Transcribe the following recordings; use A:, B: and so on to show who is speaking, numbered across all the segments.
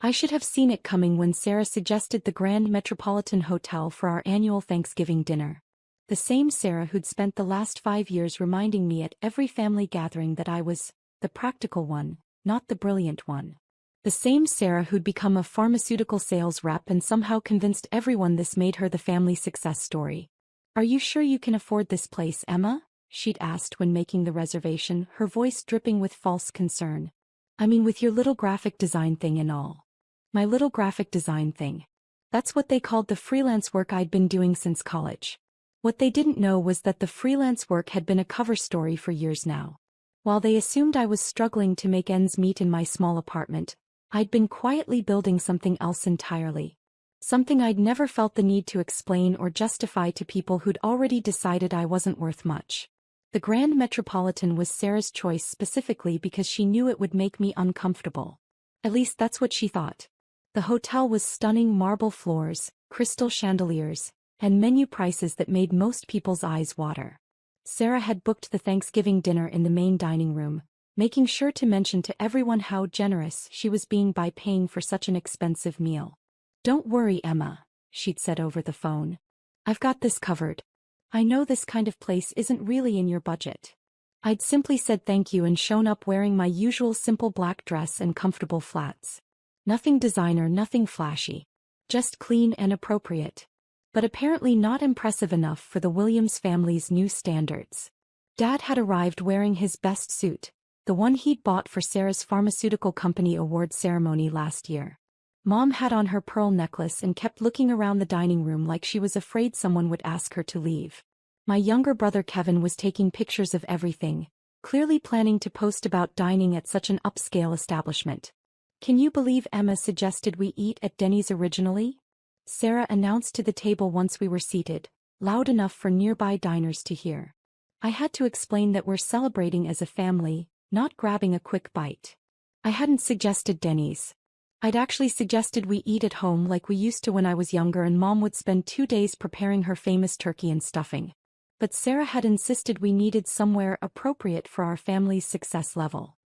A: I should have seen it coming when Sarah suggested the Grand Metropolitan Hotel for our annual Thanksgiving dinner. The same Sarah who'd spent the last 5 years reminding me at every family gathering that I was the practical one, not the brilliant one. The same Sarah who'd become a pharmaceutical sales rep and somehow convinced everyone this made her the family success story. "Are you sure you can afford this place, Emma?" she'd asked when making the reservation, her voice dripping with false concern. "I mean, with your little graphic design thing and all." My little graphic design thing. That's what they called the freelance work I'd been doing since college. What they didn't know was that the freelance work had been a cover story for years now. While they assumed I was struggling to make ends meet in my small apartment, I'd been quietly building something else entirely. Something I'd never felt the need to explain or justify to people who'd already decided I wasn't worth much. The Grand Metropolitan was Sarah's choice specifically because she knew it would make me uncomfortable. At least that's what she thought. The hotel was stunning marble floors, crystal chandeliers, and menu prices that made most people's eyes water. Sarah had booked the Thanksgiving dinner in the main dining room, making sure to mention to everyone how generous she was being by paying for such an expensive meal. "Don't worry, Emma," she'd said over the phone. "I've got this covered. I know this kind of place isn't really in your budget." I'd simply said thank you and shown up wearing my usual simple black dress and comfortable flats. Nothing designer, nothing flashy. Just clean and appropriate. But apparently not impressive enough for the Williams family's new standards. Dad had arrived wearing his best suit, the one he'd bought for Sarah's pharmaceutical company award ceremony last year. Mom had on her pearl necklace and kept looking around the dining room like she was afraid someone would ask her to leave. My younger brother Kevin was taking pictures of everything, clearly planning to post about dining at such an upscale establishment. "Can you believe Emma suggested we eat at Denny's originally?" Sarah announced to the table once we were seated, loud enough for nearby diners to hear. I had to explain that we're celebrating as a family, not grabbing a quick bite. I hadn't suggested Denny's. I'd actually suggested we eat at home like we used to when I was younger and Mom would spend 2 days preparing her famous turkey and stuffing. But Sarah had insisted we needed somewhere appropriate for our family's success level.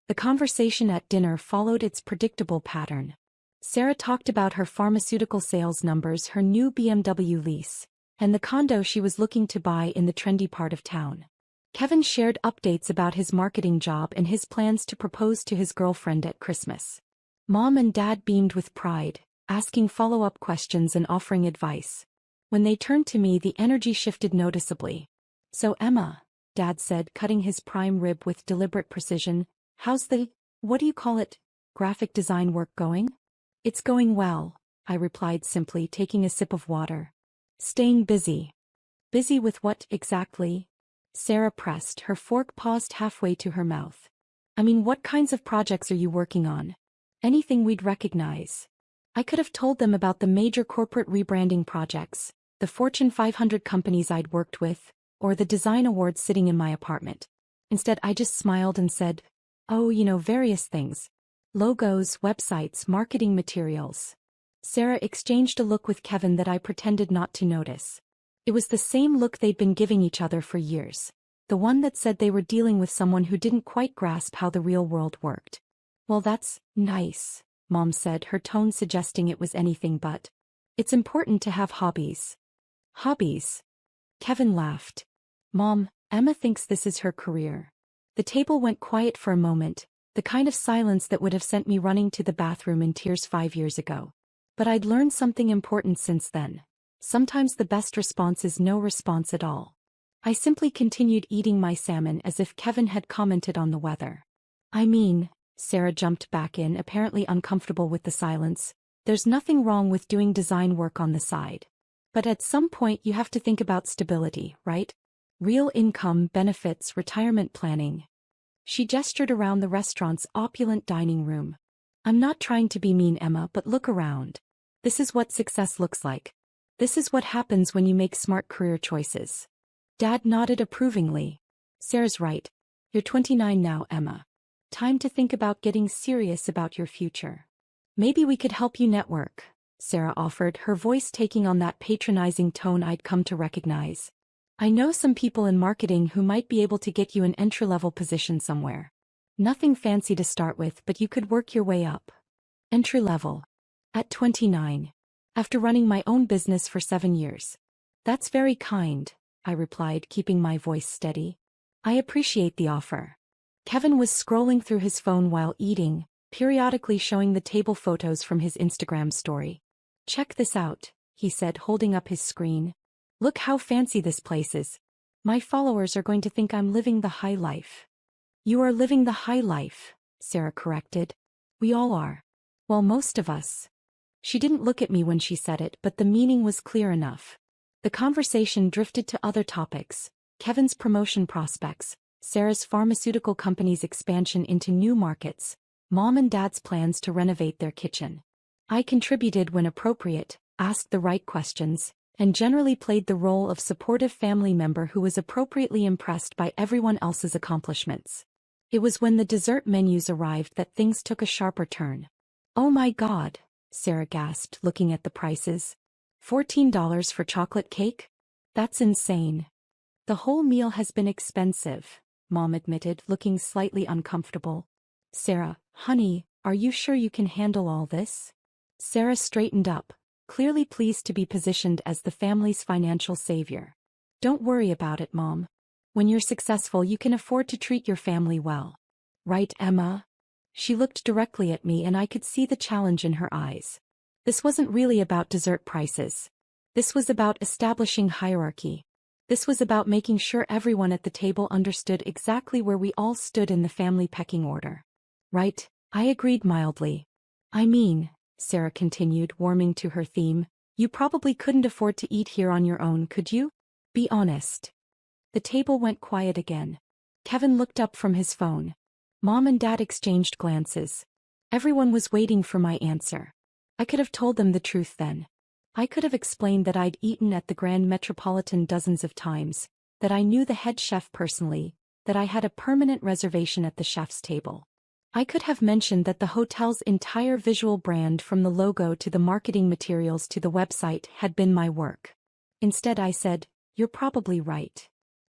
A: The conversation at dinner followed its predictable pattern. Sarah talked about her pharmaceutical sales numbers, her new BMW lease, and the condo she was looking to buy in the trendy part of town. Kevin shared updates about his marketing job and his plans to propose to his girlfriend at Christmas. Mom and Dad beamed with pride, asking follow-up questions and offering advice. When they turned to me, the energy shifted noticeably. "So Emma," Dad said, cutting his prime rib with deliberate precision, "how's the, what do you call it, graphic design work going?" "It's going well," I replied simply, taking a sip of water. "Staying busy." "Busy with what, exactly?" Sarah pressed, her fork paused halfway to her mouth. "I mean, what kinds of projects are you working on? Anything we'd recognize." I could have told them about the major corporate rebranding projects, the Fortune 500 companies I'd worked with, or the design awards sitting in my apartment. Instead, I just smiled and said, "Oh, various things. Logos, websites, marketing materials." Sarah exchanged a look with Kevin that I pretended not to notice. It was the same look they'd been giving each other for years. The one that said they were dealing with someone who didn't quite grasp how the real world worked. "Well, that's nice," Mom said, her tone suggesting it was anything but. "It's important to have hobbies." "Hobbies?" Kevin laughed. "Mom, Emma thinks this is her career." The table went quiet for a moment, the kind of silence that would have sent me running to the bathroom in tears 5 years ago. But I'd learned something important since then. Sometimes the best response is no response at all. I simply continued eating my salmon as if Kevin had commented on the weather. "I mean," Sarah jumped back in, apparently uncomfortable with the silence, "there's nothing wrong with doing design work on the side. But at some point you have to think about stability, right? Real income, benefits, retirement planning." She gestured around the restaurant's opulent dining room. "I'm not trying to be mean, Emma, but look around. This is what success looks like. This is what happens when you make smart career choices." Dad nodded approvingly. "Sarah's right. You're 29 now, Emma. Time to think about getting serious about your future. Maybe we could help you network," Sarah offered, her voice taking on that patronizing tone I'd come to recognize. "I know some people in marketing who might be able to get you an entry-level position somewhere. Nothing fancy to start with, but you could work your way up." Entry level. At 29. After running my own business for 7 years. That's very kind, I replied, keeping my voice steady. I appreciate the offer. Kevin was scrolling through his phone while eating, periodically showing the table photos from his Instagram story. Check this out, he said, holding up his screen. Look how fancy this place is. My followers are going to think I'm living the high life. You are living the high life, Sarah corrected. We all are. Well, most of us. She didn't look at me when she said it, but the meaning was clear enough. The conversation drifted to other topics: Kevin's promotion prospects, Sarah's pharmaceutical company's expansion into new markets, Mom and Dad's plans to renovate their kitchen. I contributed when appropriate, asked the right questions, and generally played the role of supportive family member who was appropriately impressed by everyone else's accomplishments. It was when the dessert menus arrived that things took a sharper turn. Oh my God, Sarah gasped, looking at the prices. $14 for chocolate cake? That's insane. The whole meal has been expensive, Mom admitted, looking slightly uncomfortable. Sarah, honey, are you sure you can handle all this? Sarah straightened up, clearly pleased to be positioned as the family's financial savior. Don't worry about it, Mom. When you're successful, you can afford to treat your family well. Right, Emma? She looked directly at me and I could see the challenge in her eyes. This wasn't really about dessert prices. This was about establishing hierarchy. This was about making sure everyone at the table understood exactly where we all stood in the family pecking order. Right, I agreed mildly. I mean, Sarah continued, warming to her theme, you probably couldn't afford to eat here on your own, could you? Be honest. The table went quiet again. Kevin looked up from his phone. Mom and Dad exchanged glances. Everyone was waiting for my answer. I could have told them the truth then. I could have explained that I'd eaten at the Grand Metropolitan dozens of times, that I knew the head chef personally, that I had a permanent reservation at the chef's table. I could have mentioned that the hotel's entire visual brand, from the logo to the marketing materials to the website, had been my work. Instead I said, "You're probably right."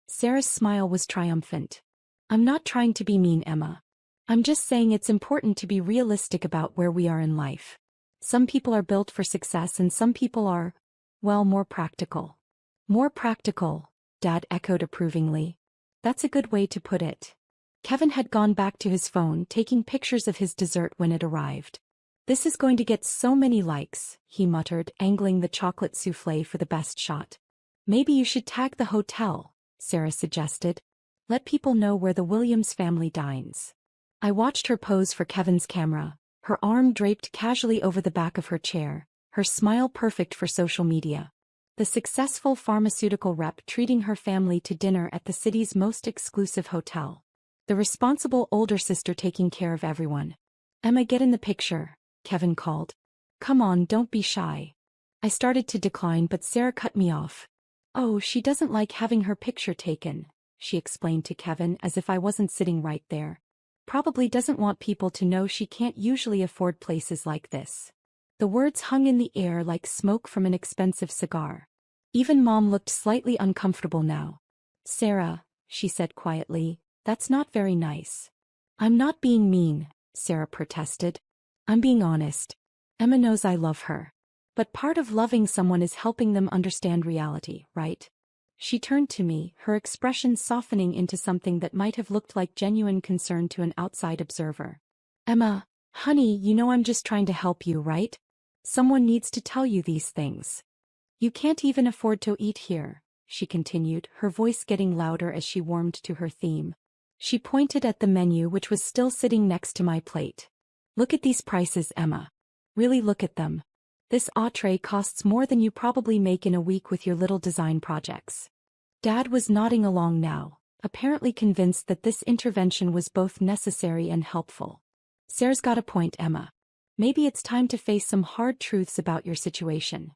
A: Sarah's smile was triumphant. I'm not trying to be mean, Emma. I'm just saying it's important to be realistic about where we are in life. Some people are built for success and some people are, well, more practical. More practical, Dad echoed approvingly. That's a good way to put it. Kevin had gone back to his phone, taking pictures of his dessert when it arrived. This is going to get so many likes, he muttered, angling the chocolate soufflé for the best shot. Maybe you should tag the hotel, Sarah suggested. Let people know where the Williams family dines. I watched her pose for Kevin's camera, her arm draped casually over the back of her chair, her smile perfect for social media. The successful pharmaceutical rep treating her family to dinner at the city's most exclusive hotel. The responsible older sister taking care of everyone. Emma, get in the picture, Kevin called. Come on, don't be shy. I started to decline, but Sarah cut me off. Oh, she doesn't like having her picture taken, she explained to Kevin as if I wasn't sitting right there. Probably doesn't want people to know she can't usually afford places like this. The words hung in the air like smoke from an expensive cigar. Even Mom looked slightly uncomfortable now. Sarah, she said quietly, that's not very nice. I'm not being mean, Sarah protested. I'm being honest. Emma knows I love her. But part of loving someone is helping them understand reality, right? She turned to me, her expression softening into something that might have looked like genuine concern to an outside observer. Emma, honey, you know I'm just trying to help you, right? Someone needs to tell you these things. You can't even afford to eat here, she continued, her voice getting louder as she warmed to her theme. She pointed at the menu, which was still sitting next to my plate. Look at these prices, Emma. Really look at them. This entree costs more than you probably make in a week with your little design projects. Dad was nodding along now, apparently convinced that this intervention was both necessary and helpful. Sarah's got a point, Emma. Maybe it's time to face some hard truths about your situation.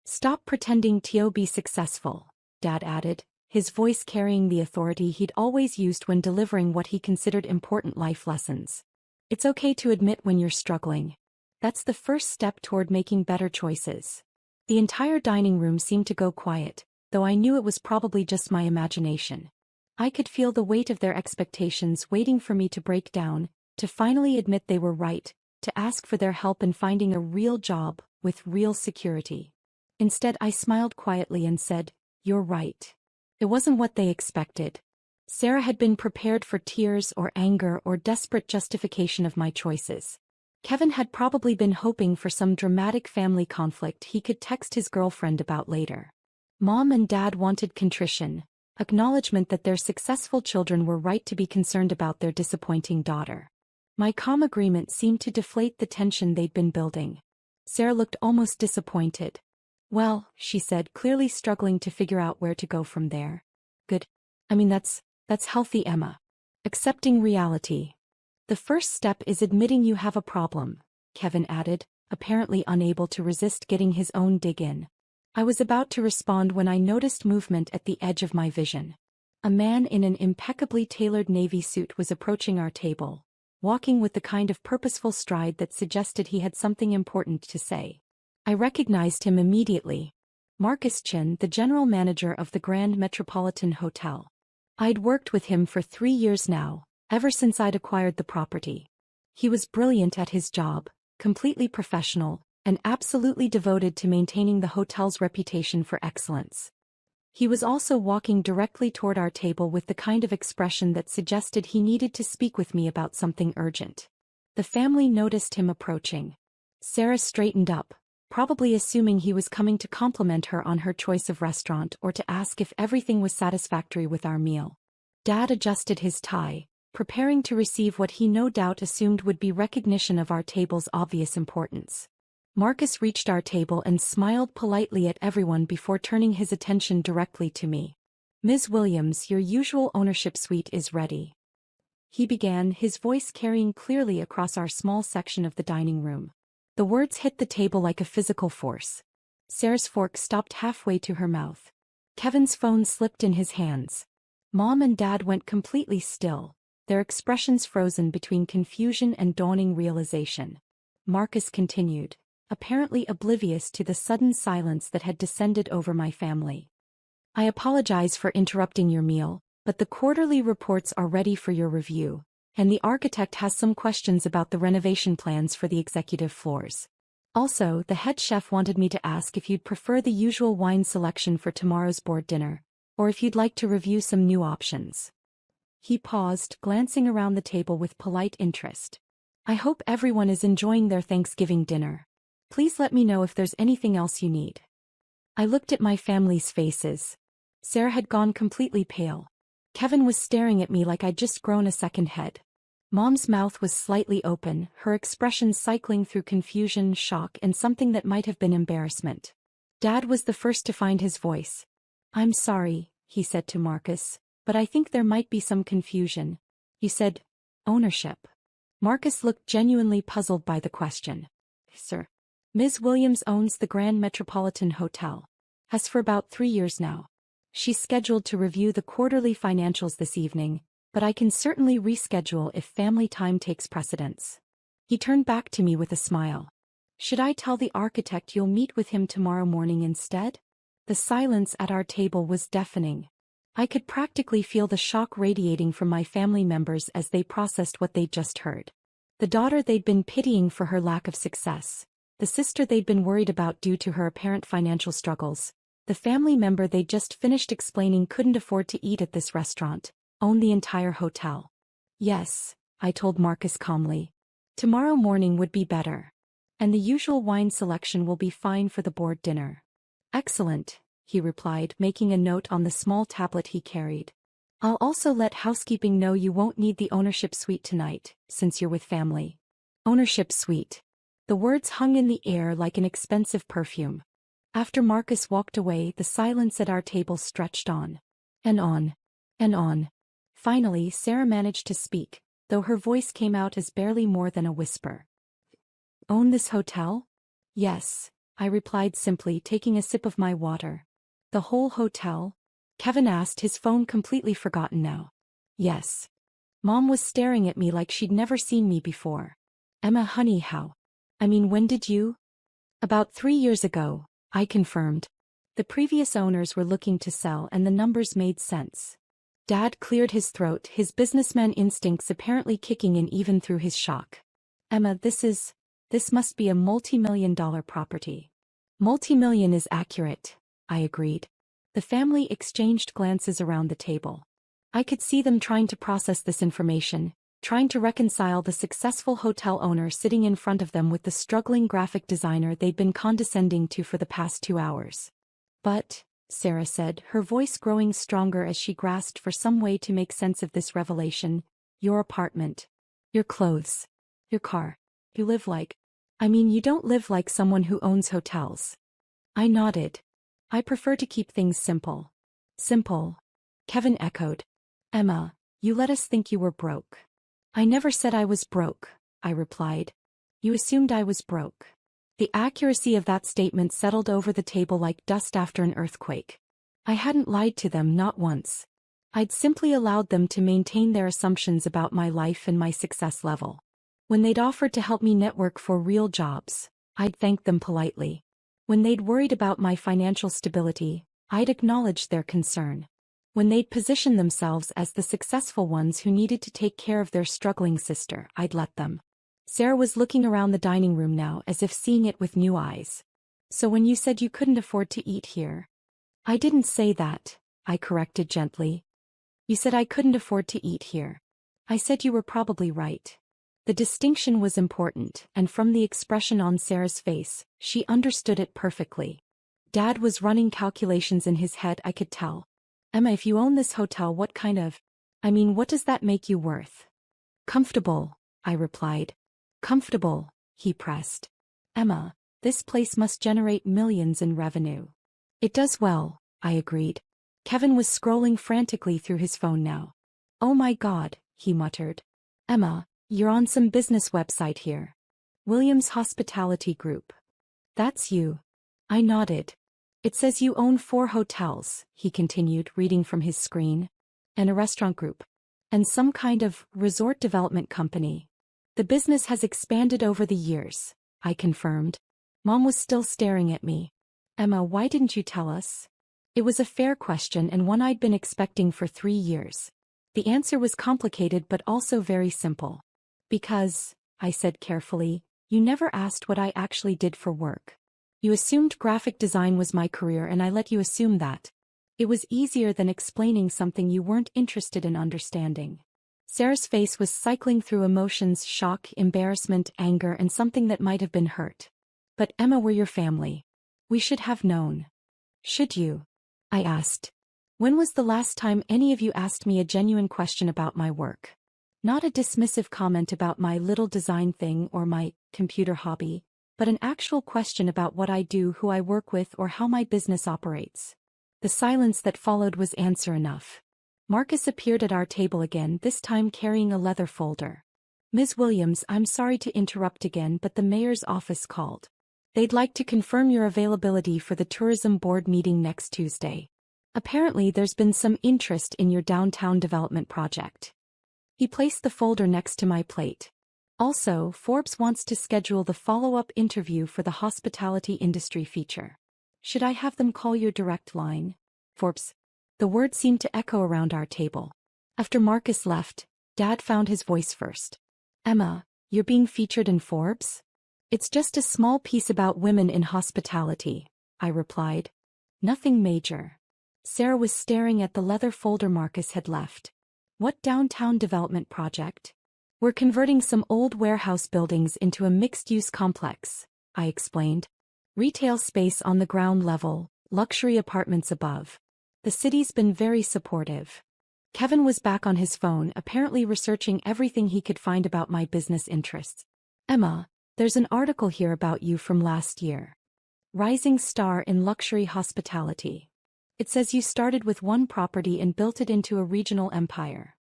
A: Stop pretending to be successful, Dad added, his voice carrying the authority he'd always used when delivering what he considered important life lessons. It's okay to admit when you're struggling. That's the first step toward making better choices. The entire dining room seemed to go quiet, though I knew it was probably just my imagination. I could feel the weight of their expectations waiting for me to break down, to finally admit they were right, to ask for their help in finding a real job with real security. Instead, I smiled quietly and said, "You're right." It wasn't what they expected. Sarah had been prepared for tears or anger or desperate justification of my choices. Kevin had probably been hoping for some dramatic family conflict he could text his girlfriend about later. Mom and Dad wanted contrition, acknowledgement that their successful children were right to be concerned about their disappointing daughter. My calm agreement seemed to deflate the tension they'd been building. Sarah looked almost disappointed. "Well," she said, clearly struggling to figure out where to go from there. "Good. I mean, that's healthy, Emma. Accepting reality. The first step is admitting you have a problem," Kevin added, apparently unable to resist getting his own dig in. I was about to respond when I noticed movement at the edge of my vision. A man in an impeccably tailored navy suit was approaching our table, walking with the kind of purposeful stride that suggested he had something important to say. I recognized him immediately. Marcus Chin, the general manager of the Grand Metropolitan Hotel. I'd worked with him for 3 years now, ever since I'd acquired the property. He was brilliant at his job, completely professional, and absolutely devoted to maintaining the hotel's reputation for excellence. He was also walking directly toward our table with the kind of expression that suggested he needed to speak with me about something urgent. The family noticed him approaching. Sarah straightened up, probably assuming he was coming to compliment her on her choice of restaurant or to ask if everything was satisfactory with our meal. Dad adjusted his tie, preparing to receive what he no doubt assumed would be recognition of our table's obvious importance. Marcus reached our table and smiled politely at everyone before turning his attention directly to me. "Ms. Williams, your usual ownership suite is ready," he began, his voice carrying clearly across our small section of the dining room. The words hit the table like a physical force. Sarah's fork stopped halfway to her mouth. Kevin's phone slipped in his hands. Mom and Dad went completely still, their expressions frozen between confusion and dawning realization. Marcus continued, apparently oblivious to the sudden silence that had descended over my family. "I apologize for interrupting your meal, but the quarterly reports are ready for your review, and the architect has some questions about the renovation plans for the executive floors. Also, the head chef wanted me to ask if you'd prefer the usual wine selection for tomorrow's board dinner, or if you'd like to review some new options." He paused, glancing around the table with polite interest. "I hope everyone is enjoying their Thanksgiving dinner. Please let me know if there's anything else you need." I looked at my family's faces. Sarah had gone completely pale. Kevin was staring at me like I'd just grown a second head. Mom's mouth was slightly open, her expression cycling through confusion, shock, and something that might have been embarrassment. Dad was the first to find his voice. "I'm sorry," he said to Marcus, "but I think there might be some confusion. You said ownership." Marcus looked genuinely puzzled by the question. "Sir, Ms. Williams owns the Grand Metropolitan Hotel. Has for about 3 years now. She's scheduled to review the quarterly financials this evening, but I can certainly reschedule if family time takes precedence." He turned back to me with a smile. "Should I tell the architect you'll meet with him tomorrow morning instead?" The silence at our table was deafening. I could practically feel the shock radiating from my family members as they processed what they'd just heard. The daughter they'd been pitying for her lack of success, the sister they'd been worried about due to her apparent financial struggles, the family member they'd just finished explaining couldn't afford to eat at this restaurant, owned the entire hotel. "Yes," I told Marcus calmly. "Tomorrow morning would be better. And the usual wine selection will be fine for the board dinner." "Excellent," he replied, making a note on the small tablet he carried. "I'll also let housekeeping know you won't need the ownership suite tonight, since you're with family." Ownership suite. The words hung in the air like an expensive perfume. After Marcus walked away, the silence at our table stretched on. And on. And on. Finally, Sarah managed to speak, though her voice came out as barely more than a whisper. "Own this hotel?" "Yes," I replied simply, taking a sip of my water. "The whole hotel?" Kevin asked, his phone completely forgotten now. "Yes." Mom was staring at me like she'd never seen me before. "Emma, honey, how? I mean, when did you?" "About 3 years ago," I confirmed. The previous owners were looking to sell and the numbers made sense. Dad cleared his throat, his businessman instincts apparently kicking in even through his shock. Emma, this must be a multi-million-dollar property. Multi-million is accurate, I agreed. The family exchanged glances around the table. I could see them trying to process this information, trying to reconcile the successful hotel owner sitting in front of them with the struggling graphic designer they'd been condescending to for the past 2 hours. But, Sarah said, her voice growing stronger as she grasped for some way to make sense of this revelation, your apartment, your clothes, your car, you live like, you don't live like someone who owns hotels. I nodded. I prefer to keep things simple. Simple. Kevin echoed. Emma, you let us think you were broke. I never said I was broke, I replied. You assumed I was broke. The accuracy of that statement settled over the table like dust after an earthquake. I hadn't lied to them, not once. I'd simply allowed them to maintain their assumptions about my life and my success level. When they'd offered to help me network for real jobs, I'd thanked them politely. When they'd worried about my financial stability, I'd acknowledged their concern. When they'd positioned themselves as the successful ones who needed to take care of their struggling sister, I'd let them. Sarah was looking around the dining room now as if seeing it with new eyes. So when you said you couldn't afford to eat here? I didn't say that, I corrected gently. You said I couldn't afford to eat here. I said you were probably right. The distinction was important, and from the expression on Sarah's face, she understood it perfectly. Dad was running calculations in his head, I could tell. Emma, if you own this hotel, what does that make you worth? Comfortable, I replied. Comfortable, he pressed. Emma, this place must generate millions in revenue. It does well, I agreed. Kevin was scrolling frantically through his phone now. Oh my God, he muttered. Emma, you're on some business website here. Williams Hospitality Group. That's you. I nodded. It says you own 4 hotels, he continued, reading from his screen. And a restaurant group. And some kind of resort development company. The business has expanded over the years, I confirmed. Mom was still staring at me. Emma, why didn't you tell us? It was a fair question and one I'd been expecting for 3 years. The answer was complicated but also very simple. Because, I said carefully, you never asked what I actually did for work. You assumed graphic design was my career and I let you assume that. It was easier than explaining something you weren't interested in understanding. Sarah's face was cycling through emotions: shock, embarrassment, anger, and something that might have been hurt. But Emma, we're your family. We should have known. Should you? I asked. When was the last time any of you asked me a genuine question about my work? Not a dismissive comment about my little design thing or my computer hobby, but an actual question about what I do, who I work with, or how my business operates. The silence that followed was answer enough. Marcus appeared at our table again, this time carrying a leather folder. Ms. Williams, I'm sorry to interrupt again, but the mayor's office called. They'd like to confirm your availability for the tourism board meeting next Tuesday. Apparently there's been some interest in your downtown development project. He placed the folder next to my plate. Also, Forbes wants to schedule the follow-up interview for the hospitality industry feature. Should I have them call your direct line? Forbes. The word seemed to echo around our table. After Marcus left, Dad found his voice first. Emma, you're being featured in Forbes? It's just a small piece about women in hospitality, I replied. Nothing major. Sarah was staring at the leather folder Marcus had left. What downtown development project? We're converting some old warehouse buildings into a mixed-use complex, I explained. Retail space on the ground level, luxury apartments above. The city's been very supportive. Kevin was back on his phone, apparently researching everything he could find about my business interests. Emma, there's an article here about you from last year. Rising star in luxury hospitality. It says you started with one property and built it into a regional empire.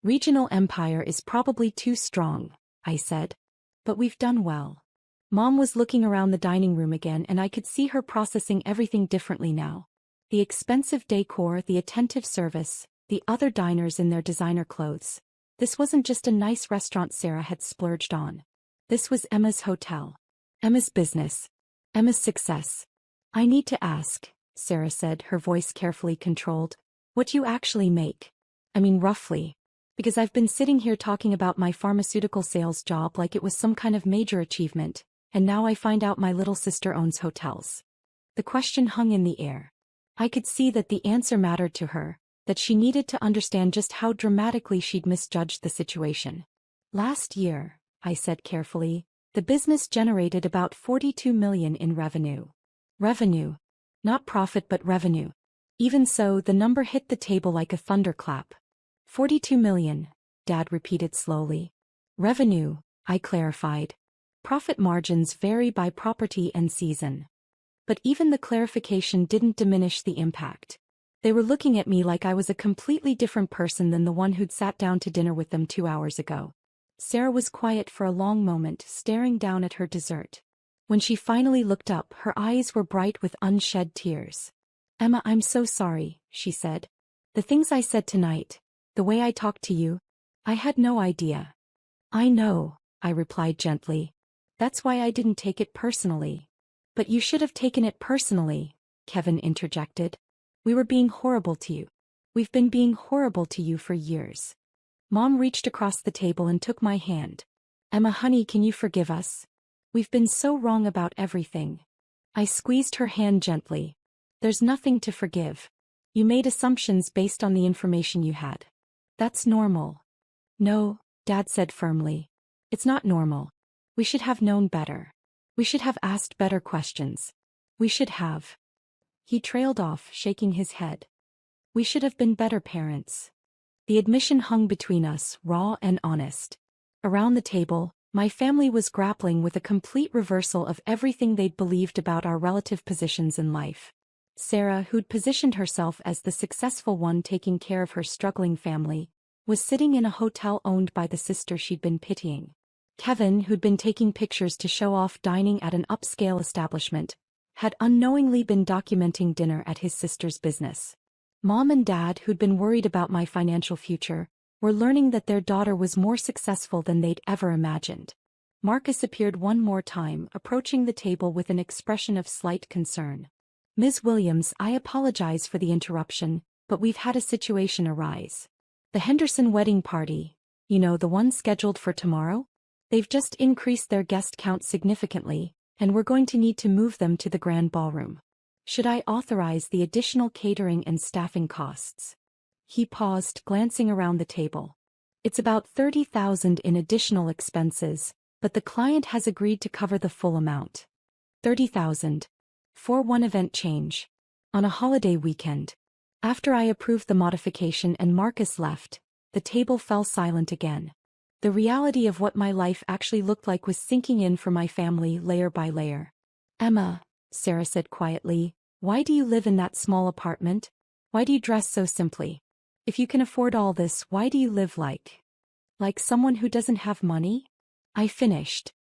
A: Regional empire is probably too strong, I said. But we've done well. Mom was looking around the dining room again and I could see her processing everything differently now. The expensive decor, the attentive service, the other diners in their designer clothes. This wasn't just a nice restaurant Sarah had splurged on. This was Emma's hotel. Emma's business. Emma's success. I need to ask, Sarah said, her voice carefully controlled. What you actually make? Roughly. Because I've been sitting here talking about my pharmaceutical sales job like it was some kind of major achievement, and now I find out my little sister owns hotels. The question hung in the air. I could see that the answer mattered to her, that she needed to understand just how dramatically she'd misjudged the situation. Last year, I said carefully, the business generated about 42 million in revenue. Revenue. Not profit but revenue. Even so, the number hit the table like a thunderclap. 42 million, Dad repeated slowly. Revenue, I clarified. Profit margins vary by property and season. But even the clarification didn't diminish the impact. They were looking at me like I was a completely different person than the one who'd sat down to dinner with them 2 hours ago. Sarah was quiet for a long moment, staring down at her dessert. When she finally looked up, her eyes were bright with unshed tears. Emma, I'm so sorry, she said. The things I said tonight, the way I talked to you, I had no idea. I know, I replied gently. That's why I didn't take it personally. But you should have taken it personally, Kevin interjected. We were being horrible to you. We've been being horrible to you for years. Mom reached across the table and took my hand. Emma, honey, can you forgive us? We've been so wrong about everything. I squeezed her hand gently. There's nothing to forgive. You made assumptions based on the information you had. That's normal. No, Dad said firmly. It's not normal. We should have known better. We should have asked better questions. We should have. He trailed off, shaking his head. We should have been better parents. The admission hung between us, raw and honest. Around the table, my family was grappling with a complete reversal of everything they'd believed about our relative positions in life. Sarah, who'd positioned herself as the successful one taking care of her struggling family, was sitting in a hotel owned by the sister she'd been pitying. Kevin, who'd been taking pictures to show off dining at an upscale establishment, had unknowingly been documenting dinner at his sister's business. Mom and Dad, who'd been worried about my financial future, were learning that their daughter was more successful than they'd ever imagined. Marcus appeared one more time, approaching the table with an expression of slight concern. Ms. Williams, I apologize for the interruption, but we've had a situation arise. The Henderson wedding party, you know, the one scheduled for tomorrow? They've just increased their guest count significantly, and we're going to need to move them to the grand ballroom. Should I authorize the additional catering and staffing costs? He paused, glancing around the table. It's about 30,000 in additional expenses, but the client has agreed to cover the full amount. 30,000. For one event change. On a holiday weekend. After I approved the modification and Marcus left, the table fell silent again. The reality of what my life actually looked like was sinking in for my family layer by layer. Emma, Sarah said quietly, why do you live in that small apartment? Why do you dress so simply? If you can afford all this, why do you live like someone who doesn't have money? I finished.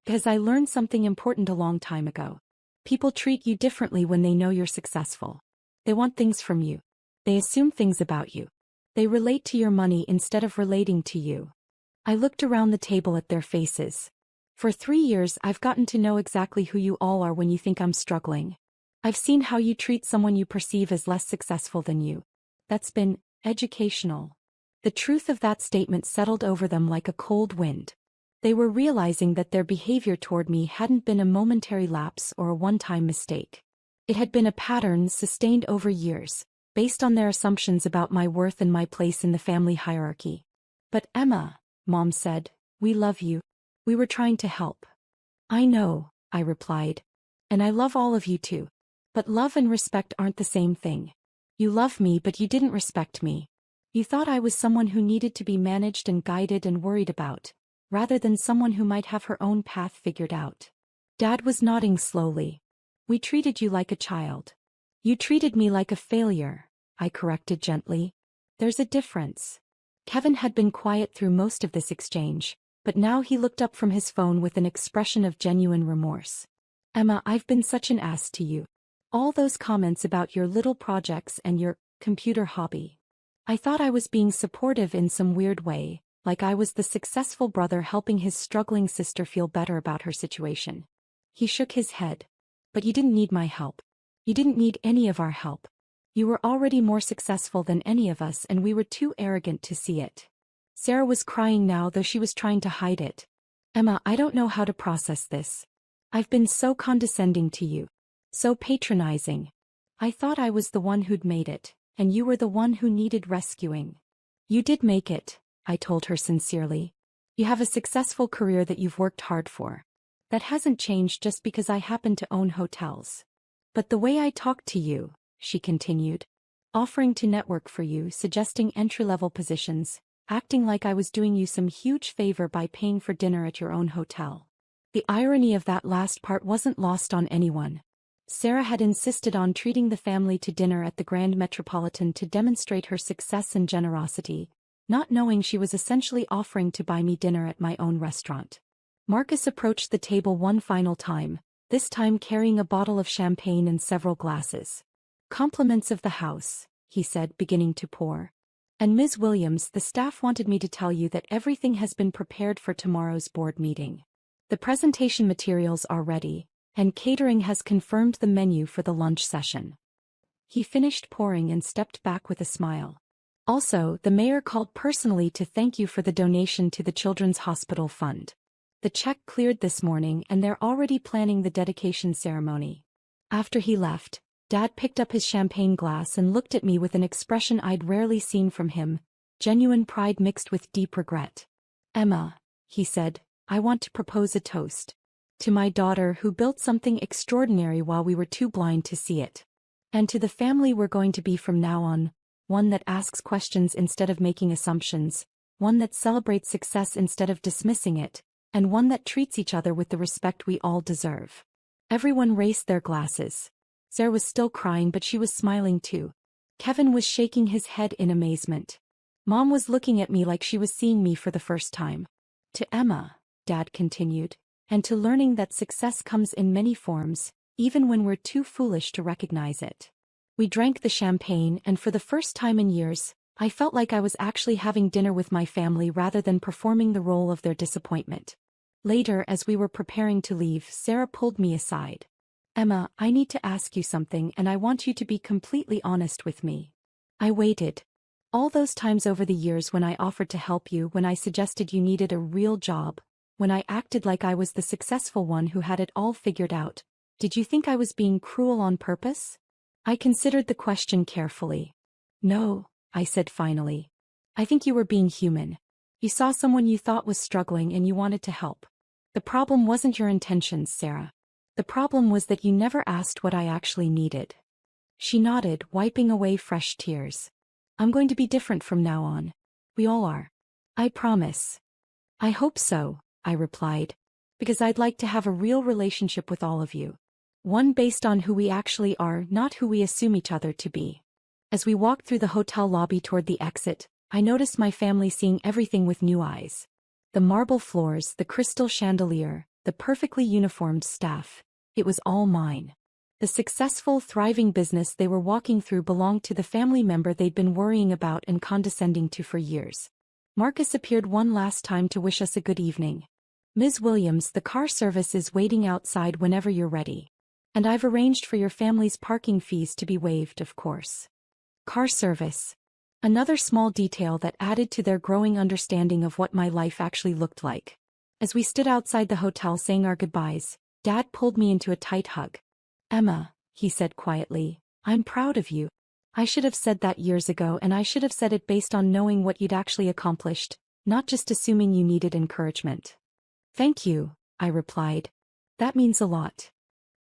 A: Because I learned something important a long time ago. People treat you differently when they know you're successful. They want things from you. They assume things about you. They relate to your money instead of relating to you. I looked around the table at their faces. For 3 years I've gotten to know exactly who you all are when you think I'm struggling. I've seen how you treat someone you perceive as less successful than you. That's been educational. The truth of that statement settled over them like a cold wind. They were realizing that their behavior toward me hadn't been a momentary lapse or a one-time mistake. It had been a pattern sustained over years, based on their assumptions about my worth and my place in the family hierarchy. But Emma, Mom said, we love you. We were trying to help. I know, I replied. And I love all of you too. But love and respect aren't the same thing. You love me, but you didn't respect me. You thought I was someone who needed to be managed and guided and worried about, rather than someone who might have her own path figured out. Dad was nodding slowly. We treated you like a child. You treated me like a failure, I corrected gently. There's a difference. Kevin had been quiet through most of this exchange, but now he looked up from his phone with an expression of genuine remorse. Emma, I've been such an ass to you. All those comments about your little projects and your computer hobby. I thought I was being supportive in some weird way, like I was the successful brother helping his struggling sister feel better about her situation. He shook his head. But you didn't need my help. You didn't need any of our help. You were already more successful than any of us, and we were too arrogant to see it. Sarah was crying now, though she was trying to hide it. Emma, I don't know how to process this. I've been so condescending to you. So patronizing. I thought I was the one who'd made it, and you were the one who needed rescuing. You did make it, I told her sincerely. You have a successful career that you've worked hard for. That hasn't changed just because I happen to own hotels. But the way I talked to you, she continued, offering to network for you, suggesting entry-level positions, acting like I was doing you some huge favor by paying for dinner at your own hotel. The irony of that last part wasn't lost on anyone. Sarah had insisted on treating the family to dinner at the Grand Metropolitan to demonstrate her success and generosity, not knowing she was essentially offering to buy me dinner at my own restaurant. Marcus approached the table one final time, this time carrying a bottle of champagne and several glasses. Compliments of the house, he said, beginning to pour. And Ms. Williams, the staff wanted me to tell you that everything has been prepared for tomorrow's board meeting. The presentation materials are ready, and catering has confirmed the menu for the lunch session. He finished pouring and stepped back with a smile. Also, the mayor called personally to thank you for the donation to the Children's Hospital Fund. The check cleared this morning and they're already planning the dedication ceremony. After he left, Dad picked up his champagne glass and looked at me with an expression I'd rarely seen from him, genuine pride mixed with deep regret. Emma, he said, I want to propose a toast. To my daughter who built something extraordinary while we were too blind to see it. And to the family we're going to be from now on, one that asks questions instead of making assumptions, one that celebrates success instead of dismissing it, and one that treats each other with the respect we all deserve. Everyone raised their glasses. Sarah was still crying, but she was smiling too. Kevin was shaking his head in amazement. Mom was looking at me like she was seeing me for the first time. To Emma, Dad continued, and to learning that success comes in many forms, even when we're too foolish to recognize it. We drank the champagne, and for the first time in years, I felt like I was actually having dinner with my family rather than performing the role of their disappointment. Later, as we were preparing to leave, Sarah pulled me aside. Emma, I need to ask you something, and I want you to be completely honest with me. I waited. All those times over the years when I offered to help you, when I suggested you needed a real job, when I acted like I was the successful one who had it all figured out, did you think I was being cruel on purpose? I considered the question carefully. No, I said finally. I think you were being human. You saw someone you thought was struggling and you wanted to help. The problem wasn't your intentions, Sarah. The problem was that you never asked what I actually needed. She nodded, wiping away fresh tears. I'm going to be different from now on. We all are. I promise. I hope so, I replied. Because I'd like to have a real relationship with all of you. One based on who we actually are, not who we assume each other to be. As we walked through the hotel lobby toward the exit, I noticed my family seeing everything with new eyes. The marble floors, the crystal chandelier, the perfectly uniformed staff. It was all mine. The successful, thriving business they were walking through belonged to the family member they'd been worrying about and condescending to for years. Marcus appeared one last time to wish us a good evening. Ms. Williams, the car service is waiting outside whenever you're ready. And I've arranged for your family's parking fees to be waived, of course. Car service. Another small detail that added to their growing understanding of what my life actually looked like. As we stood outside the hotel saying our goodbyes, Dad pulled me into a tight hug. Emma, he said quietly, I'm proud of you. I should have said that years ago, and I should have said it based on knowing what you'd actually accomplished, not just assuming you needed encouragement. Thank you, I replied. That means a lot.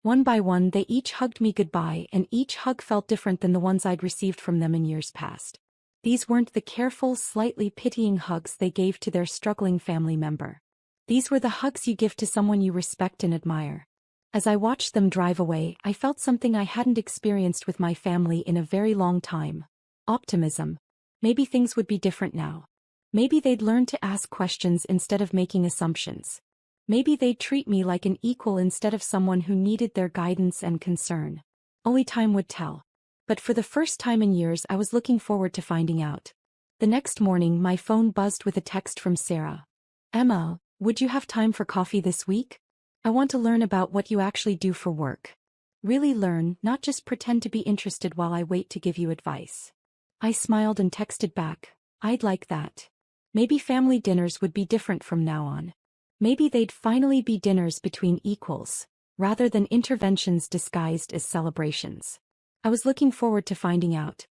A: One by one they each hugged me goodbye, and each hug felt different than the ones I'd received from them in years past. These weren't the careful, slightly pitying hugs they gave to their struggling family member. These were the hugs you give to someone you respect and admire. As I watched them drive away, I felt something I hadn't experienced with my family in a very long time. Optimism. Maybe things would be different now. Maybe they'd learn to ask questions instead of making assumptions. Maybe they'd treat me like an equal instead of someone who needed their guidance and concern. Only time would tell. But for the first time in years, I was looking forward to finding out. The next morning, my phone buzzed with a text from Sarah. Emma, would you have time for coffee this week? I want to learn about what you actually do for work. Really learn, not just pretend to be interested while I wait to give you advice. I smiled and texted back, I'd like that. Maybe family dinners would be different from now on. Maybe they'd finally be dinners between equals, rather than interventions disguised as celebrations. I was looking forward to finding out.